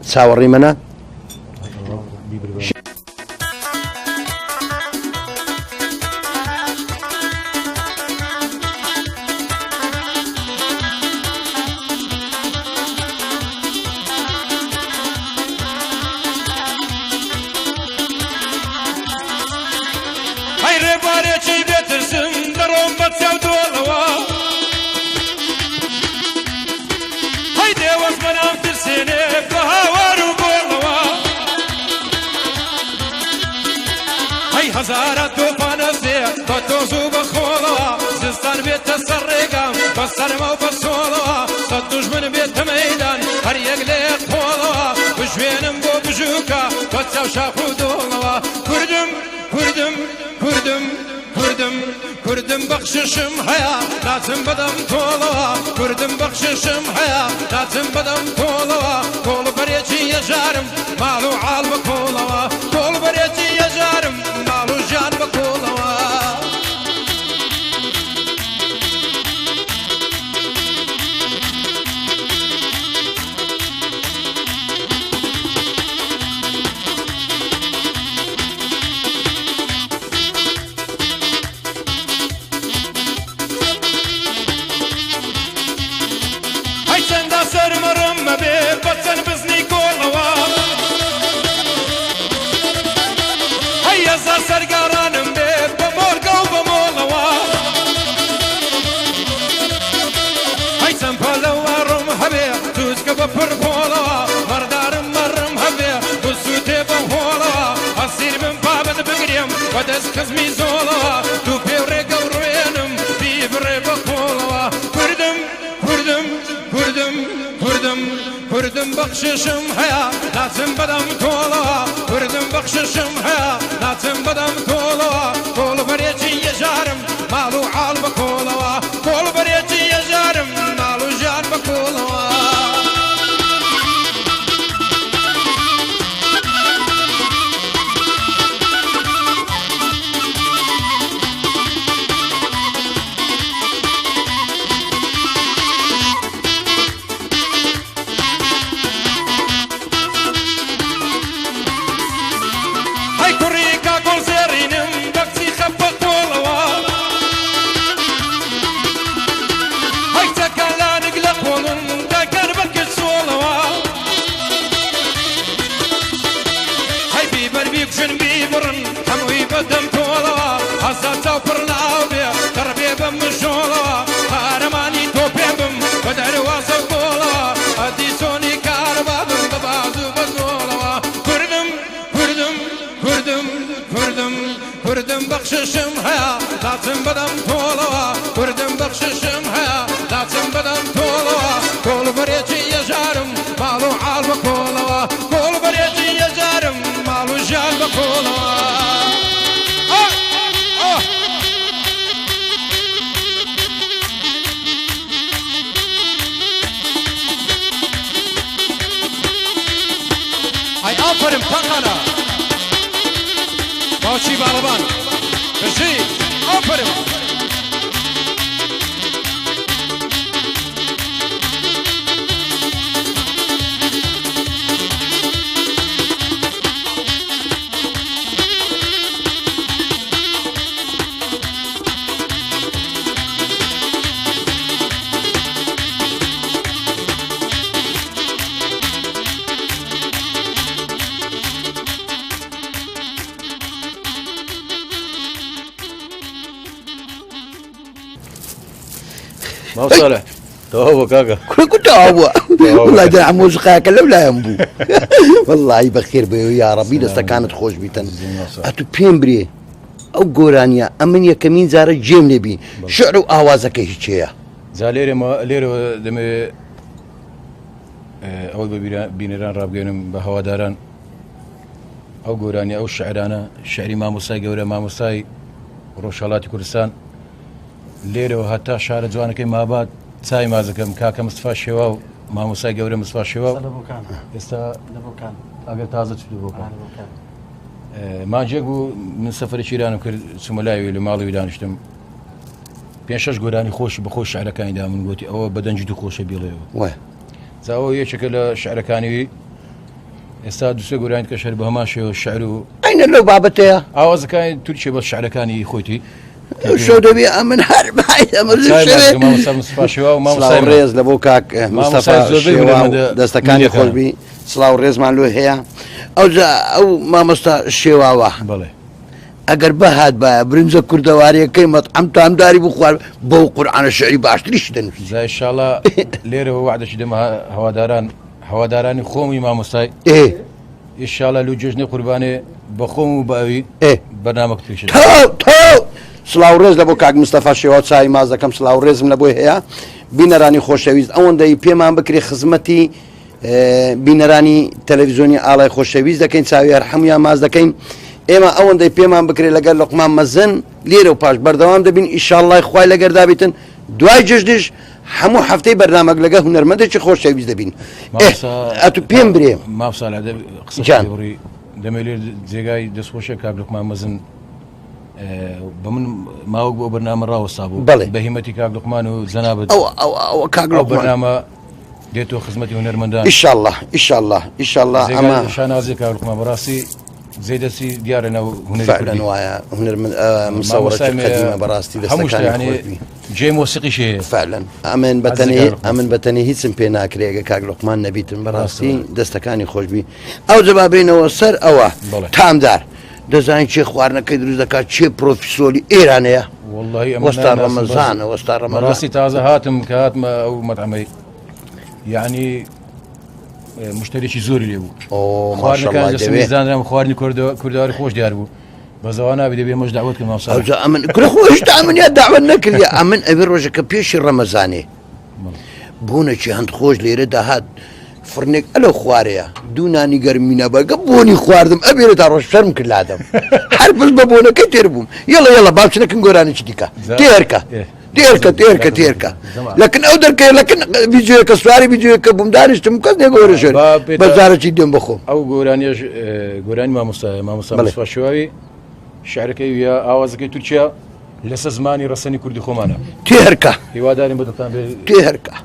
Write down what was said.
چاوەڕی منە هزارة توفان الزيت فتوزو بخولوا زستان بيت السرقام بسرما وبسولوا صدوش من بيت ميدان هر يقليق قولوا بجوينم بو بجوكا فتساو شاقو دولوا كردم كردم كردم كردم كردم بخششم حيا لازم بدم طولوا كردم بخششم حيا لازم بدم طولوا طول بريتي يا جارم مالو عالب قولوا طول بريتي يا جارم مالو جان بقولوا ودس كزمي زولا تو بيوريك وروينم بيبري بقولوا كردم كردم كردم كردم كردم بخششم حيا لازم بدم طولوا كردم بخششم حيا لازم بدم طولوا طول بريتي يا جارم مالو عال بقولوا طول بريتي يا جارم مالو جان بقولوا بخششم حيا لازم بدم طولوا كردم بخششم حيا لازم بدم طولوا طول بريتي يا جارم مالو عال بقولوا طول بريتي يا جارم مالو جان بقولوا هاي آفرین پاکانا باوچی بالبان بشی آفرین ما صالح توهو كاكا كنت هو والله ده موسيقى ولا ينبو والله بخير بيو يا ربي دستا كانت خوش بيتن اتو بيمبري او غورانيا امنيا كمين زار جيم نبي شعر واوازك هيك زاليري ما ليرو دم اول بينيران رابغينم بهواداران او غورانيا او شعرانا شعري ما موسى غورا ما موسى روشالاتي كردستان ليرو حتى شعر جوانك ما بعد ساي مازكم كاكا مصطفى شواو ما موسى غورا مصطفى شواو لبوكان استا لبوكان اگر تازه لبوكان ما جاكو من سفر شيران وكرد سملاوي لماڵی دانیشتم پێنج شەش گۆرانی خۆش بەخۆش شعرەکانی دا من گوتی ئەوە بەدەنجی دوو خۆشە بیڵێەوە وای زاوە یەکێکە لە شعرەکانی ئێستا دوسێ گۆرانی کە شەر بە هەمان شێوە شعر و ئەینە لەو بابەتەیە ئاوازەکانی تورکیە بە شعرەکانی خۆیتی شۆ دەبێ ئەمن هەر سڵاو ڕێز لە بۆ کاک مستەفا شێوا دەستەکانی خۆشبی سڵاو ڕێزمان لۆ هەیە ئەو مامۆستا شێواوە بڵێ ئەگەر بەهات بە برنجە کوردەوارەکەی مەطعەم تامداری بخوار بەو قورئانە شعری باشتریش دەنووسی زای ئینشاڵڵا لێرەوە وعدەشی دەمە هەوادارانی خۆمی مامۆستای ئینشاڵڵا لەو جێژنەی قوربانێ بە خۆم و بەوی بەرنامەک توێژ سڵاو ڕێز لە بۆ کاک مستەفا شێوا چای ماز دەکەم سڵاو ڕێزم لە بۆی هەیە بینەرانی خۆشەویست ئەوەندەی پێمان بکرێ خزمەتی بینەرانی تەلەڤیزیۆنی ئاڵای خۆشەویست دەکەین چاوی هەر هەمویان ماز دەکەین ئێمە ئەوەندەی پێمان بکرێت لەگەر لوقمان مەزن لێرە و پاش بەردەوام دەبین ئیشاڵڵای خوای لەگەردابێتن دوای جژدش هەموو هەفتەی بەرنامەک لەگە هونەرمەندێکی خۆشەویست دەبین ئەتو پێم برێ مافسال قسەی دەمەوێت جێگای دەستخۆشە کاک لوقمان مەزن بە من ماوەک بۆ بەرنامە ڕاوەستا بوو بە هیمەتی کاک لوقمان و جەنابەت ئەو بەرنامە دێتەوە خزمەتی هونەرمەندان ئیشاڵڵا ئیشاڵڵا ئیشاڵڵا ئەمە شانازی کاک لوقمان بەڕاستی زەیدەسی دیارە هونەرن وایە مساوەڕەتی قەدیمە بەڕاستی دەستەکانی جێ مۆسیقیشێ فعلەن ئەمن بەتەنی هیچم پێ ناکرێگە کاک لوقمان نەبیتم بەڕاستی دەستەکانی خۆشبی ئەو جەبابرینەوە سەر ئەوە تامدار دەزانین چێ خواردنەکەی دروست دەکات چێ پرۆفیسۆری ئێرانەیە وەستا ڕەمەزانە وەستا ڕەمەڕاستی تازە هاتم کە هاتمە ئەو مەطعەمەی یعنی مشتێکی زۆری لێ بوو خواردنەکان لەسەمیزانرام خواردنی کوردەواری خۆش دیار بوو بە زەوا نابێت دەبێ مەش داوت کە مامۆستا ئەمن کوڕەخۆشتا ئەمنیا داوت نەکردی ئەمن ئەوێ ڕۆژەکە پێشی ڕەمەزانێ بوونەکی هەند خۆش لێرە داهات فرنێک ئەلە خوارەیە دوو نانی گەرمینە بەگە بۆنی خواردم ئەبێرە تا ڕۆژ شەرم کرد لادەم هەر پس بە بۆنەکەی تێر بووم یەڵە یەڵە بابچنەکەن گۆرانێکی دیکە تێرکە تێرکە لەکن ئەو دەرکەی لەکن بیجوەکە سواری بیجوەکە بووم دانیشتم کەس نێگەوەرە ژێر بەزارەی دێم بخۆم ئەو گۆرانیش گۆرانی مامۆستا شێواوی شعرەکەی ویا ئاوازەکەی تورکیا لەسەر زمانی ڕەسەنی کوردی خۆمانە تێرکە هیوادارین بەدڵتان بێ تێرکە